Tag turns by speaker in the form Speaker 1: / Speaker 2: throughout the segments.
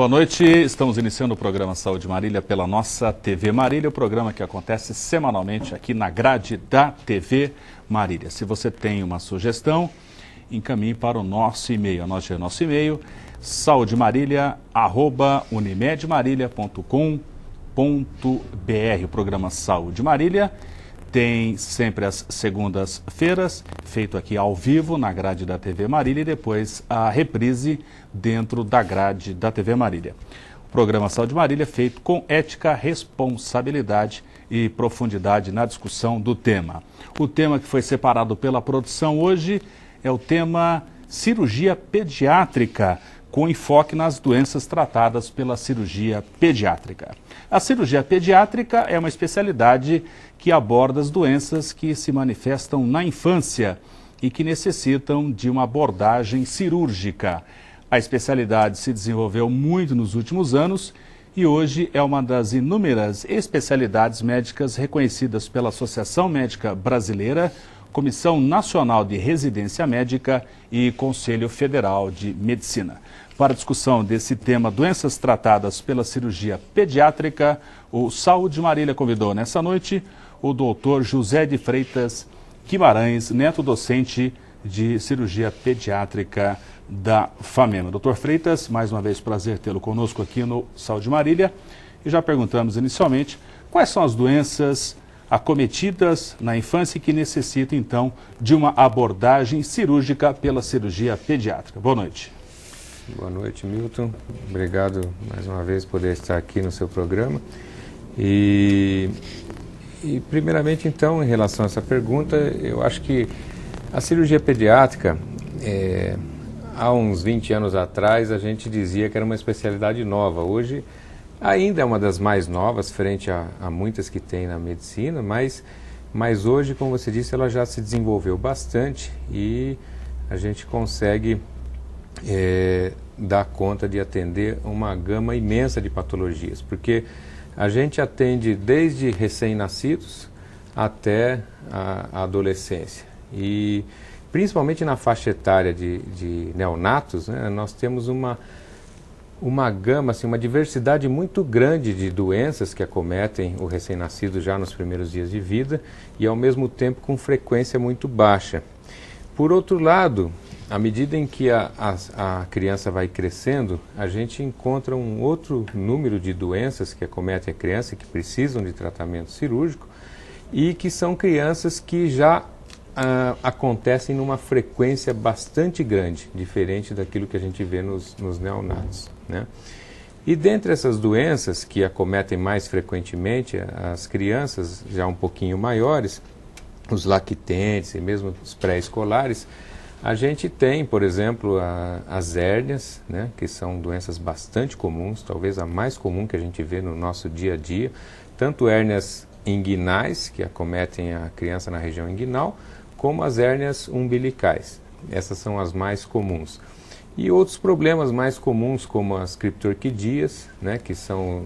Speaker 1: Boa noite, estamos iniciando o programa Saúde Marília pela nossa TV Marília, o programa que acontece semanalmente aqui na grade da TV Marília. Se você tem uma sugestão, encaminhe para o nosso e-mail. Anote o nosso e-mail, saudemarília@unimedmarília.com.br. O programa Saúde Marília tem sempre às segundas-feiras, feito aqui ao vivo na grade da TV Marília e depois a reprise dentro da grade da TV Marília. O programa Saúde Marília é feito com ética, responsabilidade e profundidade na discussão do tema. O tema que foi separado pela produção hoje é o tema cirurgia pediátrica, com enfoque nas doenças tratadas pela cirurgia pediátrica. A cirurgia pediátrica é uma especialidade que aborda as doenças que se manifestam na infância e que necessitam de uma abordagem cirúrgica. A especialidade se desenvolveu muito nos últimos anos e hoje é uma das inúmeras especialidades médicas reconhecidas pela Associação Médica Brasileira, Comissão Nacional de Residência Médica e Conselho Federal de Medicina. Para a discussão desse tema, doenças tratadas pela cirurgia pediátrica, o Saúde Marília convidou nessa noite o doutor José de Freitas Guimarães, neto docente de cirurgia pediátrica da FAMEMA. Doutor Freitas, mais uma vez prazer tê-lo conosco aqui no Saúde Marília. E já perguntamos inicialmente quais são as doenças acometidas na infância e que necessitam, então, de uma abordagem cirúrgica pela cirurgia pediátrica. Boa noite.
Speaker 2: Boa noite, Milton. Obrigado mais uma vez por poder estar aqui no seu programa. E primeiramente, então, em relação a essa pergunta, eu acho que a cirurgia pediátrica, há uns 20 anos atrás, a gente dizia que era uma especialidade nova. Hoje, ainda é uma das mais novas, frente a muitas que tem na medicina, mas hoje, como você disse, ela já se desenvolveu bastante e a gente consegue dar conta de atender uma gama imensa de patologias, porque a gente atende desde recém-nascidos até a adolescência. E principalmente na faixa etária de neonatos, né, nós temos uma gama, assim, uma diversidade muito grande de doenças que acometem o recém-nascido já nos primeiros dias de vida e, ao mesmo tempo, com frequência muito baixa. Por outro lado, à medida em que a criança vai crescendo, a gente encontra um outro número de doenças que acometem a criança, que precisam de tratamento cirúrgico e que são crianças que já acontecem numa frequência bastante grande, diferente daquilo que a gente vê nos neonatos, né? E dentre essas doenças que acometem mais frequentemente as crianças já um pouquinho maiores, os lactentes e mesmo os pré-escolares, a gente tem, por exemplo, as hérnias, né, que são doenças bastante comuns, talvez a mais comum que a gente vê no nosso dia a dia, tanto hérnias inguinais, que acometem a criança na região inguinal, como as hérnias umbilicais. Essas são as mais comuns. E outros problemas mais comuns, como as criptorquidias, né, que são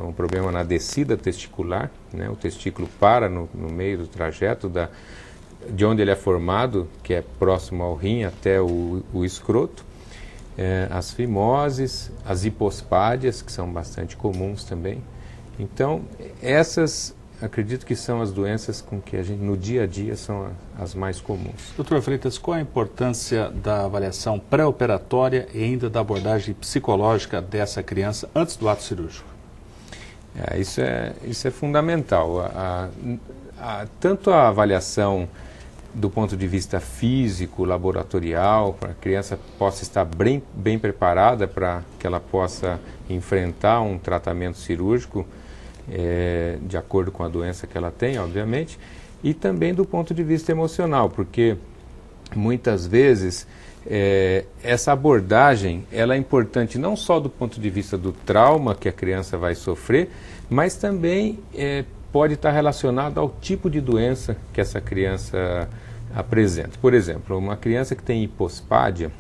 Speaker 2: um problema na descida testicular, né, o testículo para no meio do trajeto de onde ele é formado, que é próximo ao rim até o escroto, as fimoses, as hipospádias, que são bastante comuns também. Então, essas acredito que são as doenças com que a gente, no dia a dia, são as mais comuns.
Speaker 1: Doutor Freitas, qual a importância da avaliação pré-operatória e ainda da abordagem psicológica dessa criança antes do ato cirúrgico?
Speaker 2: Isso é fundamental. Tanto a avaliação do ponto de vista físico, laboratorial, para que a criança possa estar bem preparada para que ela possa enfrentar um tratamento cirúrgico, de acordo com a doença que ela tem, obviamente, e também do ponto de vista emocional, porque muitas vezes essa abordagem ela é importante não só do ponto de vista do trauma que a criança vai sofrer, mas também pode estar relacionado ao tipo de doença que essa criança apresenta. Por exemplo, uma criança que tem hipospádia,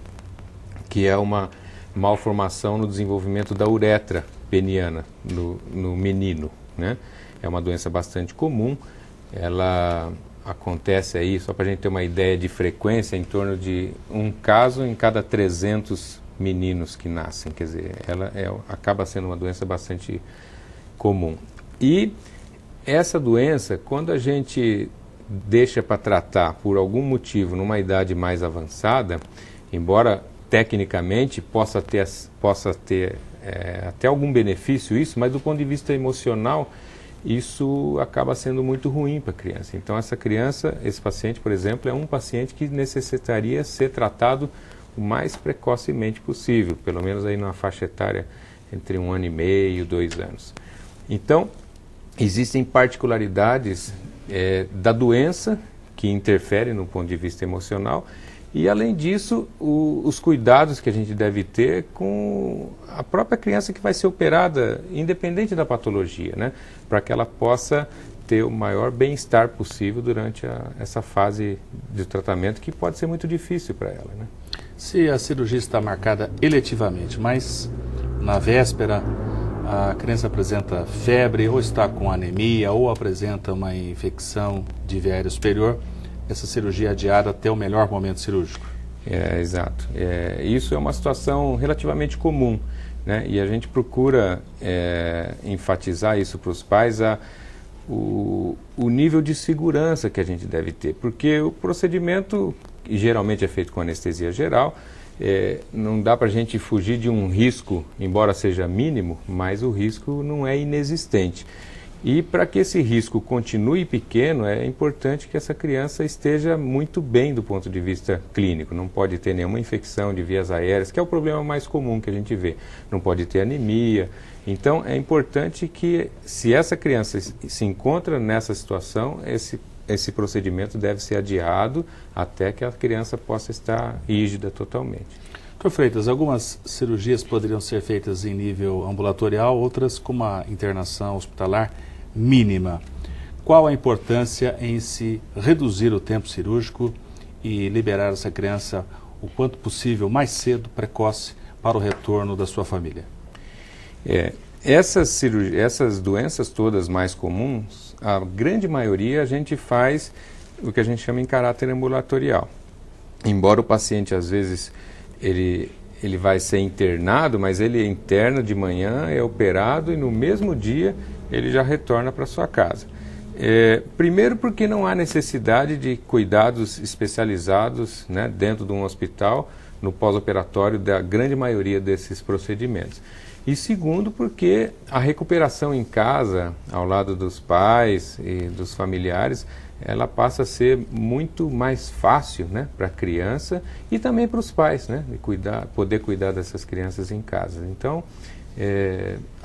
Speaker 2: que é uma malformação no desenvolvimento da uretra peniana no menino, né? É uma doença bastante comum, ela acontece aí, só para a gente ter uma ideia de frequência, em torno de um caso em cada 300 meninos que nascem, quer dizer, ela acaba sendo uma doença bastante comum. E essa doença, quando a gente deixa para tratar por algum motivo numa idade mais avançada, embora tecnicamente possa ter até algum benefício isso, mas do ponto de vista emocional, isso acaba sendo muito ruim para a criança. Então essa criança, esse paciente, por exemplo, é um paciente que necessitaria ser tratado o mais precocemente possível, pelo menos aí numa faixa etária entre 1 ano e meio, 2 anos. Então, existem particularidades da doença que interferem no ponto de vista emocional e, além disso, os cuidados que a gente deve ter com a própria criança que vai ser operada, independente da patologia, né? Para que ela possa ter o maior bem-estar possível durante essa fase de tratamento, que pode ser muito difícil para ela, né?
Speaker 1: Se a cirurgia está marcada eletivamente, mas na véspera a criança apresenta febre, ou está com anemia, ou apresenta uma infecção de via aérea superior, essa cirurgia é adiada até o melhor momento cirúrgico.
Speaker 2: Exato. Isso é uma situação relativamente comum, né? E a gente procura enfatizar isso para os pais, o nível de segurança que a gente deve ter, porque o procedimento, que geralmente é feito com anestesia geral, não dá para a gente fugir de um risco, embora seja mínimo, mas o risco não é inexistente. E para que esse risco continue pequeno, é importante que essa criança esteja muito bem do ponto de vista clínico. Não pode ter nenhuma infecção de vias aéreas, que é o problema mais comum que a gente vê. Não pode ter anemia. Então, é importante que, se essa criança se encontra nessa situação, esse procedimento deve ser adiado até que a criança possa estar rígida totalmente.
Speaker 1: Dr. Freitas, algumas cirurgias poderiam ser feitas em nível ambulatorial, outras com uma internação hospitalar mínima. Qual a importância em se reduzir o tempo cirúrgico e liberar essa criança o quanto possível, mais cedo, precoce, para o retorno da sua família?
Speaker 2: Essas doenças todas mais comuns, a grande maioria a gente faz o que a gente chama em caráter ambulatorial. Embora o paciente, às vezes, ele vai ser internado, mas ele interna de manhã, é operado e no mesmo dia ele já retorna para sua casa. Primeiro porque não há necessidade de cuidados especializados, né, dentro de um hospital, no pós-operatório da grande maioria desses procedimentos. E segundo porque a recuperação em casa, ao lado dos pais e dos familiares, ela passa a ser muito mais fácil, né, para a criança e também para os pais, né, de poder cuidar dessas crianças em casa. Então,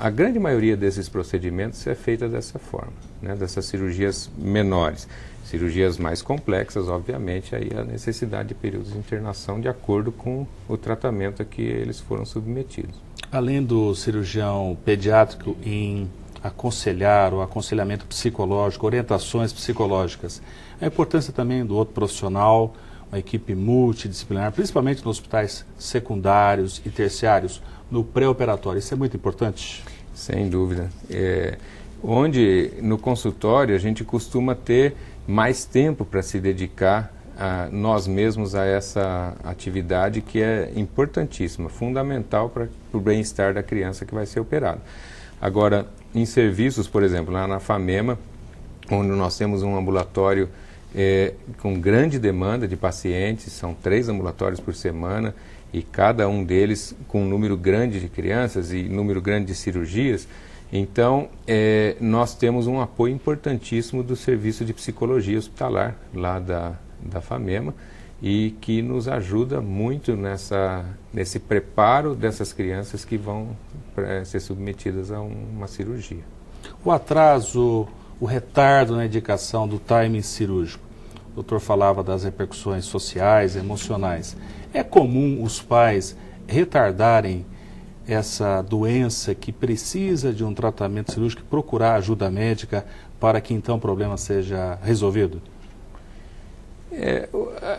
Speaker 2: a grande maioria desses procedimentos é feita dessa forma, né, dessas cirurgias menores. Cirurgias mais complexas, obviamente, aí a necessidade de períodos de internação de acordo com o tratamento a que eles foram submetidos.
Speaker 1: Além do cirurgião pediátrico em aconselhar, o aconselhamento psicológico, orientações psicológicas, a importância também do outro profissional, uma equipe multidisciplinar, principalmente nos hospitais secundários e terciários, no pré-operatório, isso é muito importante?
Speaker 2: Sem dúvida. Onde no consultório a gente costuma ter mais tempo para se dedicar a nós mesmos a essa atividade que é importantíssima, fundamental para o bem-estar da criança que vai ser operada. Agora, em serviços, por exemplo, lá na FAMEMA, onde nós temos um ambulatório com grande demanda de pacientes, são 3 ambulatórios por semana, e cada um deles com um número grande de crianças e número grande de cirurgias. Então, nós temos um apoio importantíssimo do serviço de psicologia hospitalar lá da FAMEMA e que nos ajuda muito nesse preparo dessas crianças que vão ser submetidas a uma cirurgia.
Speaker 1: O atraso, o retardo na indicação do timing cirúrgico. O doutor falava das repercussões sociais, emocionais. É comum os pais retardarem essa doença que precisa de um tratamento cirúrgico, procurar ajuda médica para que então o problema seja resolvido?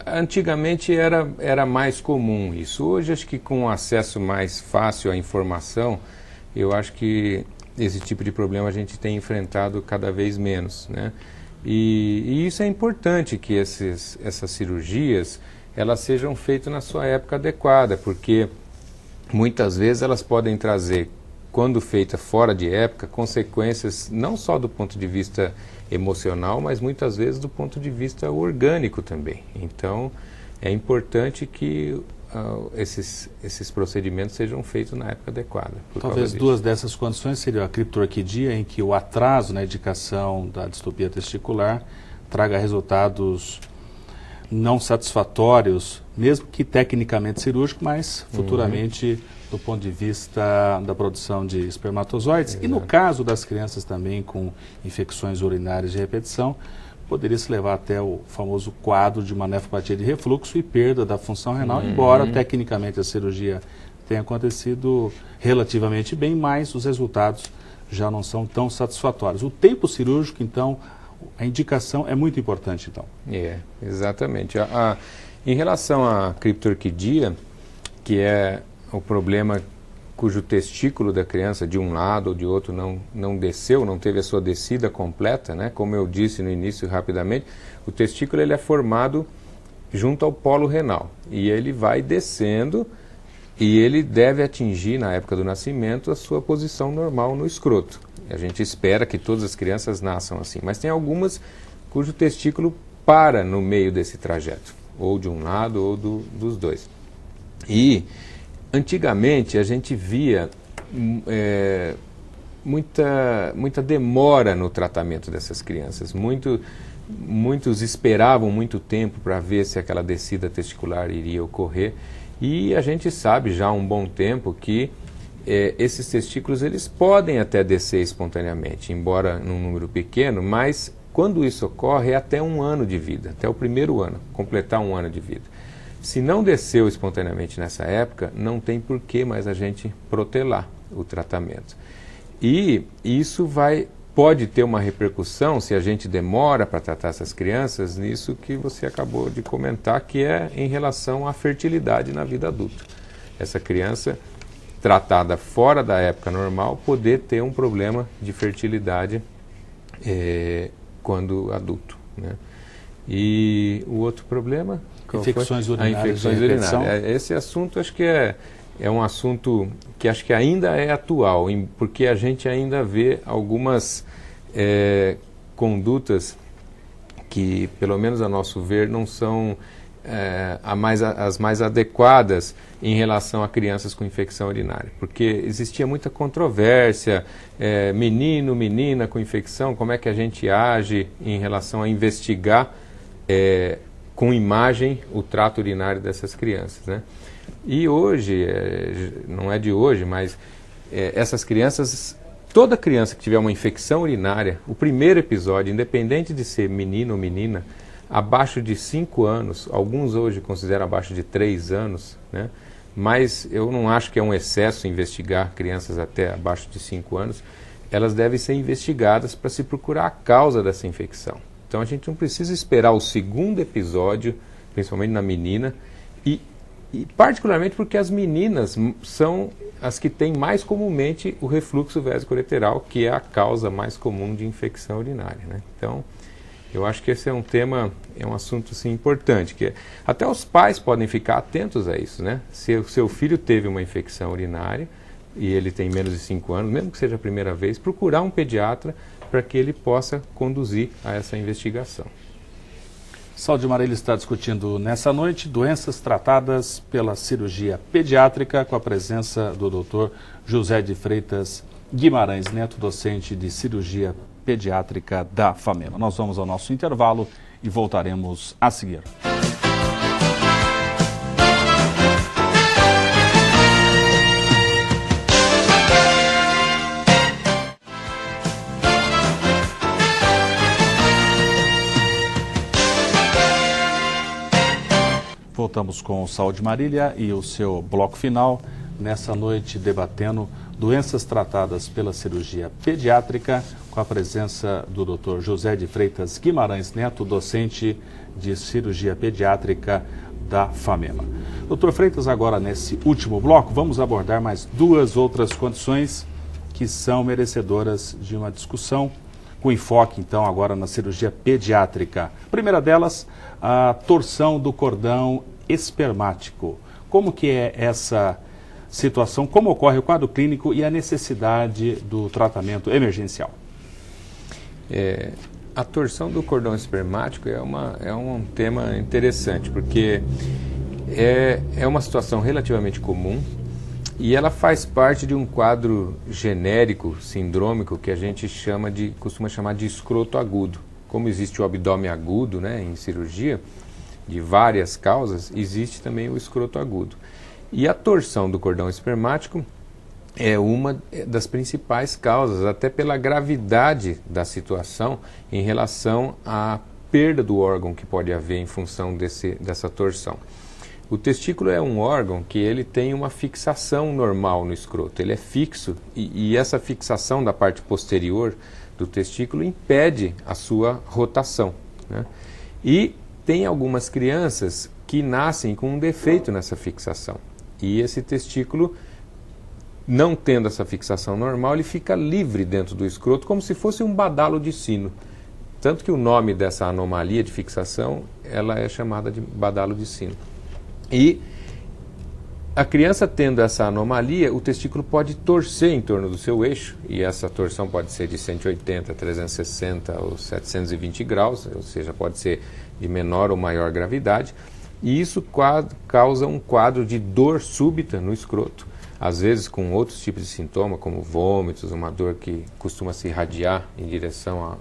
Speaker 2: Antigamente era mais comum isso. Hoje, acho que com acesso mais fácil à informação, eu acho que esse tipo de problema a gente tem enfrentado cada vez menos, né? E isso é importante que essas cirurgias elas sejam feitas na sua época adequada, porque muitas vezes elas podem trazer, quando feita fora de época, consequências não só do ponto de vista emocional, mas muitas vezes do ponto de vista orgânico também. Então, é importante que esses procedimentos sejam feitos na época adequada.
Speaker 1: Talvez duas dessas condições seriam a criptorquidia, em que o atraso na indicação da distopia testicular traga resultados não satisfatórios, mesmo que tecnicamente cirúrgico, mas futuramente do ponto de vista da produção de espermatozoides. Exato. E no caso das crianças também com infecções urinárias de repetição, poderia se levar até o famoso quadro de uma nefropatia de refluxo e perda da função renal, embora tecnicamente a cirurgia tenha acontecido relativamente bem, mas os resultados já não são tão satisfatórios. O tempo cirúrgico, então, a indicação é muito importante, então.
Speaker 2: Exatamente. Em relação à criptorquidia, que é o problema cujo testículo da criança, de um lado ou de outro, não desceu, não teve a sua descida completa, né? Como eu disse no início rapidamente, o testículo ele é formado junto ao polo renal e ele vai descendo e ele deve atingir, na época do nascimento, a sua posição normal no escroto. A gente espera que todas as crianças nasçam assim, mas tem algumas cujo testículo para no meio desse trajeto, ou de um lado ou dos dois. E antigamente a gente via muita demora no tratamento dessas crianças. Muitos esperavam muito tempo para ver se aquela descida testicular iria ocorrer. E a gente sabe já há um bom tempo que esses testículos eles podem até descer espontaneamente, embora num número pequeno, mas quando isso ocorre é até 1 ano de vida, até o primeiro ano, completar 1 ano de vida. Se não desceu espontaneamente nessa época, não tem por que mais a gente protelar o tratamento. E isso pode ter uma repercussão, se a gente demora para tratar essas crianças, nisso que você acabou de comentar, que é em relação à fertilidade na vida adulta. Essa criança, tratada fora da época normal, poder ter um problema de fertilidade quando adulto, né? E o outro problema...
Speaker 1: Infecções urinárias.
Speaker 2: Esse assunto acho que é um assunto que acho que ainda é atual, porque a gente ainda vê algumas condutas que, pelo menos a nosso ver, não são as mais adequadas em relação a crianças com infecção urinária. Porque existia muita controvérsia, menino, menina com infecção, como é que a gente age em relação a investigar com imagem o trato urinário dessas crianças, né? E hoje, não é de hoje, mas essas crianças, toda criança que tiver uma infecção urinária, o primeiro episódio, independente de ser menino ou menina, abaixo de 5 anos, alguns hoje consideram abaixo de 3 anos, né? Mas eu não acho que é um excesso investigar crianças até abaixo de 5 anos, elas devem ser investigadas para se procurar a causa dessa infecção. Então a gente não precisa esperar o segundo episódio, principalmente na menina, e particularmente porque as meninas são as que têm mais comumente o refluxo vésico-ureteral, que é a causa mais comum de infecção urinária, né? Então, eu acho que esse é um tema, é um assunto assim, importante, que até os pais podem ficar atentos a isso, né? Se o seu filho teve uma infecção urinária e ele tem menos de 5 anos, mesmo que seja a primeira vez, procurar um pediatra para que ele possa conduzir a essa investigação.
Speaker 1: Saúde Marília está discutindo nessa noite doenças tratadas pela cirurgia pediátrica com a presença do Dr. José de Freitas Guimarães Neto, docente de cirurgia pediátrica da FAMEMA. Nós vamos ao nosso intervalo e voltaremos a seguir. Voltamos com o Saúde Marília e o seu bloco final, nessa noite debatendo doenças tratadas pela cirurgia pediátrica, com a presença do Dr. José de Freitas Guimarães Neto, docente de cirurgia pediátrica da FAMEMA. Dr. Freitas, agora nesse último bloco, vamos abordar mais 2 outras condições que são merecedoras de uma discussão, com enfoque então agora na cirurgia pediátrica. A primeira delas, a torção do cordão espermático. Como que é essa situação, como ocorre o quadro clínico e a necessidade do tratamento emergencial?
Speaker 2: A torção do cordão espermático é um tema interessante, porque é uma situação relativamente comum e ela faz parte de um quadro genérico, sindrômico, que a gente costuma chamar de escroto agudo. Como existe o abdômen agudo, né, em cirurgia, de várias causas, existe também o escroto agudo. E a torção do cordão espermático é uma das principais causas, até pela gravidade da situação em relação à perda do órgão que pode haver em função dessa torção. O testículo é um órgão que ele tem uma fixação normal no escroto, ele é fixo e essa fixação da parte posterior do testículo impede a sua rotação, né? E tem algumas crianças que nascem com um defeito nessa fixação e esse testículo, não tendo essa fixação normal, ele fica livre dentro do escroto como se fosse um badalo de sino. Tanto que o nome dessa anomalia de fixação, ela é chamada de badalo de sino. E a criança tendo essa anomalia, o testículo pode torcer em torno do seu eixo, e essa torção pode ser de 180, 360 ou 720 graus, ou seja, pode ser de menor ou maior gravidade, e isso causa um quadro de dor súbita no escroto, às vezes com outros tipos de sintoma, como vômitos, uma dor que costuma se irradiar em direção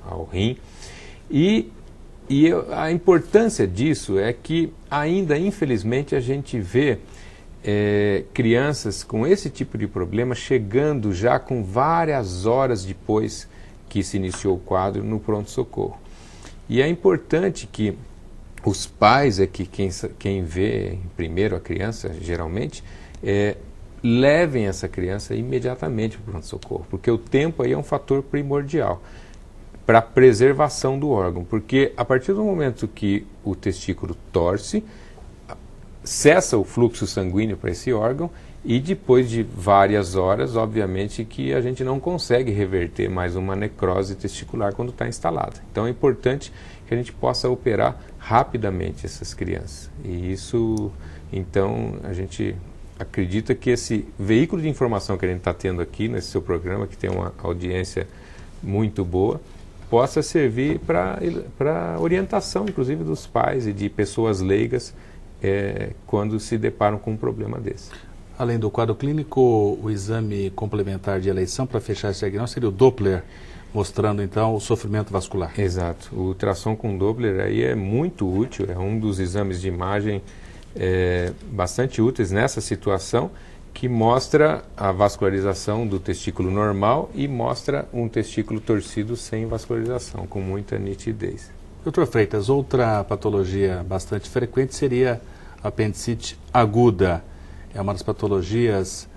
Speaker 2: ao rim. E a importância disso é que ainda, infelizmente, a gente vê crianças com esse tipo de problema chegando já com várias horas depois que se iniciou o quadro no pronto-socorro. E é importante que os pais, quem vê primeiro a criança, geralmente, levem essa criança imediatamente para o pronto-socorro, porque o tempo aí é um fator primordial para a preservação do órgão, porque a partir do momento que o testículo torce, cessa o fluxo sanguíneo para esse órgão e depois de várias horas, obviamente que a gente não consegue reverter mais uma necrose testicular quando está instalada. Então é importante que a gente possa operar rapidamente essas crianças. E isso, então, a gente acredita que esse veículo de informação que a gente está tendo aqui nesse seu programa, que tem uma audiência muito boa, possa servir para orientação, inclusive, dos pais e de pessoas leigas quando se deparam com um problema desse.
Speaker 1: Além do quadro clínico, o exame complementar de eleição para fechar esse diagnóstico seria o Doppler, mostrando então o sofrimento vascular.
Speaker 2: Exato. O ultrassom com Doppler aí é muito útil, é um dos exames de imagem bastante úteis nessa situação, que mostra a vascularização do testículo normal e mostra um testículo torcido sem vascularização, com muita nitidez.
Speaker 1: Doutor Freitas, outra patologia bastante frequente seria a apendicite aguda. É uma das patologias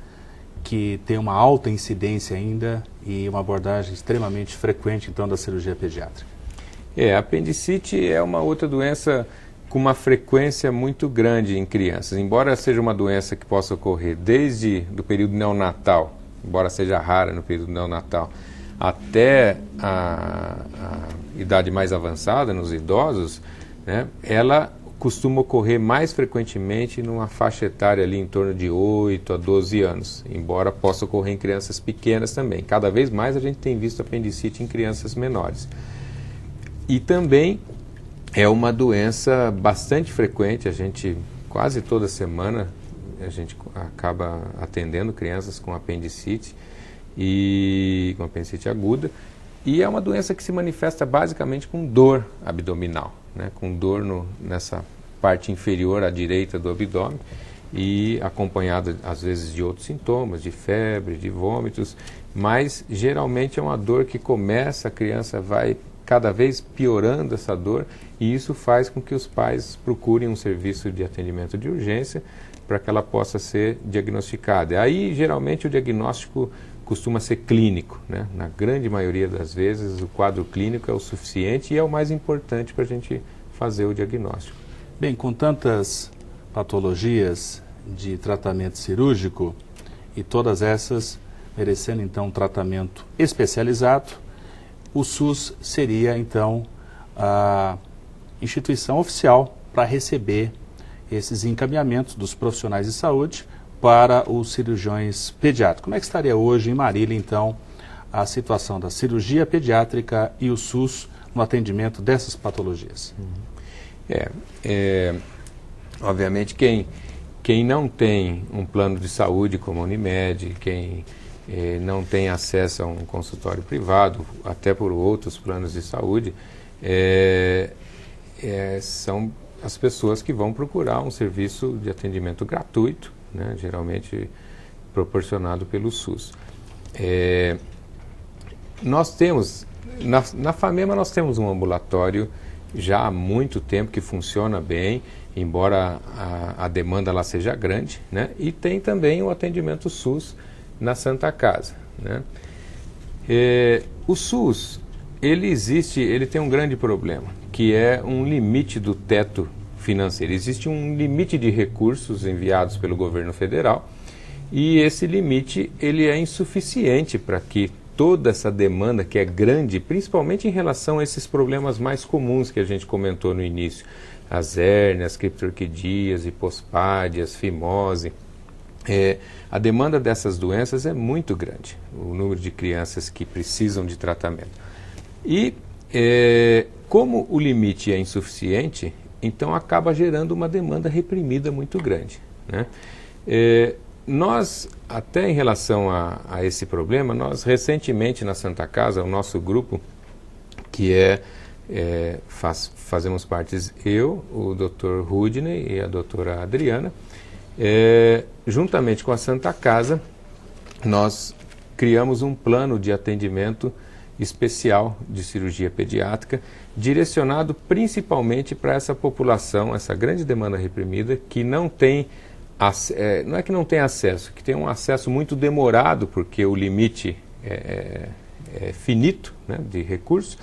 Speaker 1: que tem uma alta incidência ainda e uma abordagem extremamente frequente, então, da cirurgia pediátrica.
Speaker 2: A apendicite é uma outra doença com uma frequência muito grande em crianças. Embora seja uma doença que possa ocorrer desde o período neonatal, embora seja rara no período neonatal, até a idade mais avançada, nos idosos, né, ela costuma ocorrer mais frequentemente numa faixa etária ali em torno de 8 a 12 anos, embora possa ocorrer em crianças pequenas também. Cada vez mais a gente tem visto apendicite em crianças menores. E também é uma doença bastante frequente, a gente quase toda semana a gente acaba atendendo crianças com apendicite e com apendicite aguda, e é uma doença que se manifesta basicamente com dor abdominal, né, com dor nessa parte inferior à direita do abdômen e acompanhada às vezes de outros sintomas, de febre, de vômitos, mas geralmente é uma dor que começa, a criança vai cada vez piorando essa dor, e isso faz com que os pais procurem um serviço de atendimento de urgência para que ela possa ser diagnosticada. Aí, geralmente, o diagnóstico costuma ser clínico, né? Na grande maioria das vezes, o quadro clínico é o suficiente e é o mais importante para a gente fazer o diagnóstico.
Speaker 1: Bem, com tantas patologias de tratamento cirúrgico e todas essas merecendo, então, um tratamento especializado, o SUS seria, então, a instituição oficial para receber esses encaminhamentos dos profissionais de saúde para os cirurgiões pediátricos. Como é que estaria hoje em Marília, então, a situação da cirurgia pediátrica e o SUS no atendimento dessas patologias?
Speaker 2: Obviamente, quem não tem um plano de saúde como a Unimed, quem não tem acesso a um consultório privado, até por outros planos de saúde, são as pessoas que vão procurar um serviço de atendimento gratuito, né, geralmente proporcionado pelo SUS. Nós temos, na FAMEMA nós temos um ambulatório já há muito tempo que funciona bem, embora a demanda lá seja grande, né? E tem também o atendimento SUS na Santa Casa, né? O SUS, ele tem um grande problema, que é um limite do teto financeiro. Existe um limite de recursos enviados pelo governo federal e esse limite ele é insuficiente para que toda essa demanda que é grande, principalmente em relação a esses problemas mais comuns que a gente comentou no início, as hérnias, criptorquidias, hipospádias, fimose. A demanda dessas doenças é muito grande, o número de crianças que precisam de tratamento. E como o limite é insuficiente, então acaba gerando uma demanda reprimida muito grande, né? Nós, até em relação a esse problema, nós recentemente na Santa Casa, o nosso grupo, que fazemos parte eu, o Dr. Rudney e a doutora Adriana, juntamente com a Santa Casa, nós criamos um plano de atendimento especial de cirurgia pediátrica, direcionado principalmente para essa população, essa grande demanda reprimida, que não tem não é que não tem acesso, que tem um acesso muito demorado, porque o limite é finito, né, de recursos,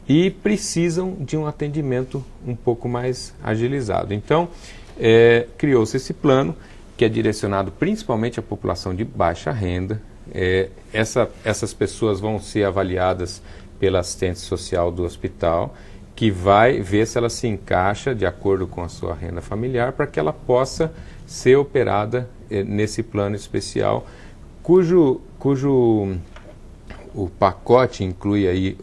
Speaker 2: e precisam de um atendimento um pouco mais agilizado. Então, criou-se esse plano, que é direcionado principalmente à população de baixa renda. Essas pessoas vão ser avaliadas pela assistente social do hospital, que vai ver se ela se encaixa de acordo com a sua renda familiar, para que ela possa ser operada nesse plano especial, cujo o pacote inclui aí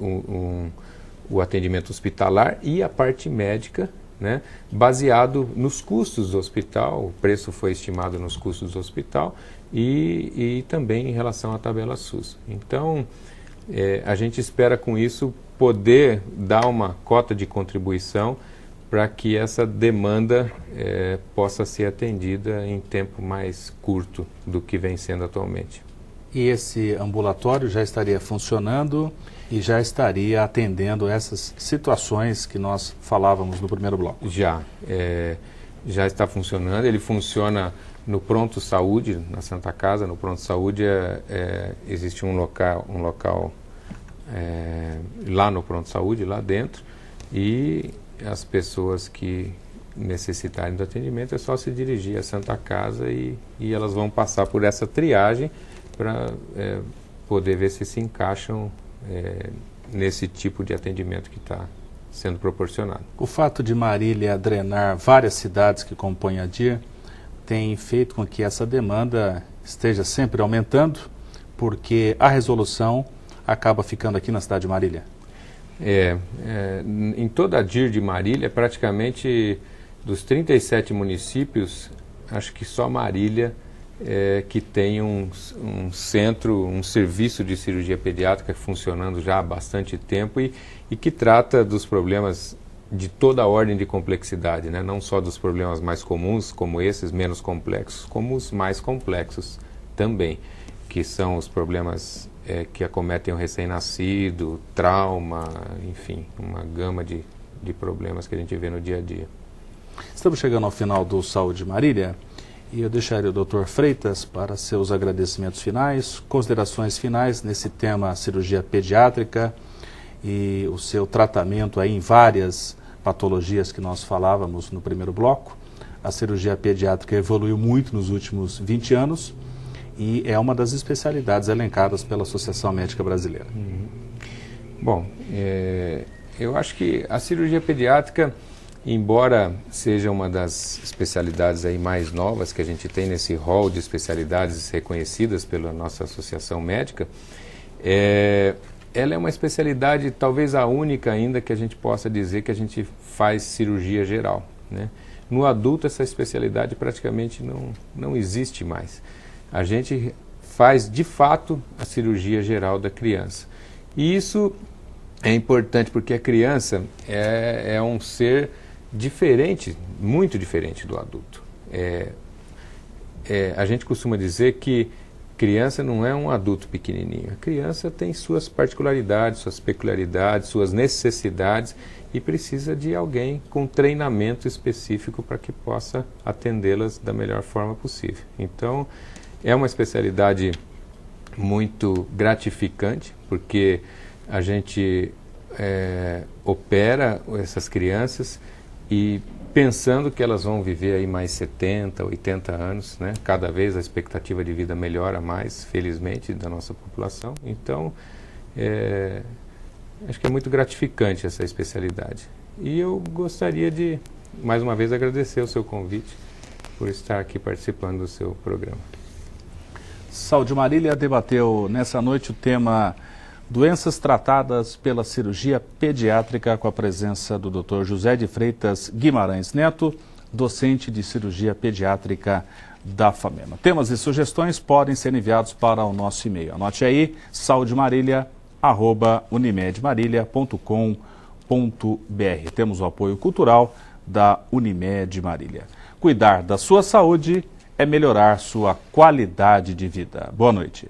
Speaker 2: o atendimento hospitalar e a parte médica, né, baseado nos custos do hospital. O preço foi estimado nos custos do hospital e também em relação à tabela SUS. Então, a gente espera com isso poder dar uma cota de contribuição para que essa demanda possa ser atendida em tempo mais curto do que vem sendo atualmente.
Speaker 1: E esse ambulatório já estaria funcionando e já estaria atendendo essas situações que nós falávamos no primeiro bloco?
Speaker 2: Já está funcionando. Ele funciona no Pronto Saúde, na Santa Casa. No Pronto Saúde existe um local lá no Pronto Saúde, lá dentro, e as pessoas que necessitarem do atendimento é só se dirigir à Santa Casa e elas vão passar por essa triagem para poder ver se encaixam nesse tipo de atendimento que está sendo proporcionado.
Speaker 1: O fato de Marília drenar várias cidades que compõem a DIR tem feito com que essa demanda esteja sempre aumentando, porque a resolução acaba ficando aqui na cidade de Marília.
Speaker 2: Em toda a DIR de Marília, praticamente dos 37 municípios, acho que só Marília que tem um centro, um serviço de cirurgia pediátrica funcionando já há bastante tempo e que trata dos problemas de toda a ordem de complexidade, né? Não só dos problemas mais comuns, como esses, menos complexos, como os mais complexos também, que são os problemas que acometem o recém-nascido, trauma, enfim, uma gama de problemas que a gente vê no dia a dia.
Speaker 1: Estamos chegando ao final do Saúde Marília e eu deixaria o Dr. Freitas para seus agradecimentos finais, considerações finais nesse tema cirurgia pediátrica e o seu tratamento aí em várias patologias que nós falávamos no primeiro bloco. A cirurgia pediátrica evoluiu muito nos últimos 20 anos e é uma das especialidades elencadas pela Associação Médica Brasileira.
Speaker 2: Bom, eu acho que a cirurgia pediátrica embora seja uma das especialidades aí mais novas que a gente tem nesse rol de especialidades reconhecidas pela nossa associação médica, ela é uma especialidade talvez a única ainda que a gente possa dizer que a gente faz cirurgia geral, né? No adulto essa especialidade praticamente não existe mais. A gente faz de fato a cirurgia geral da criança. E isso é importante porque a criança é um ser diferente, muito diferente do adulto. A gente costuma dizer que criança não é um adulto pequenininho. A criança tem suas particularidades, suas peculiaridades, suas necessidades e precisa de alguém com treinamento específico para que possa atendê-las da melhor forma possível. Então, é uma especialidade muito gratificante, porque a gente opera essas crianças e pensando que elas vão viver aí mais 70, 80 anos, né? Cada vez a expectativa de vida melhora mais, felizmente, da nossa população. Então, acho que é muito gratificante essa especialidade. E eu gostaria de, mais uma vez, agradecer o seu convite por estar aqui participando do seu programa.
Speaker 1: Saúde Marília debateu nessa noite o tema doenças tratadas pela cirurgia pediátrica com a presença do Dr. José de Freitas Guimarães Neto, docente de cirurgia pediátrica da FAMEMA. Temas e sugestões podem ser enviados para o nosso e-mail. Anote aí, saudemarília@unimedmarília.com.br. Temos o apoio cultural da Unimed Marília. Cuidar da sua saúde é melhorar sua qualidade de vida. Boa noite.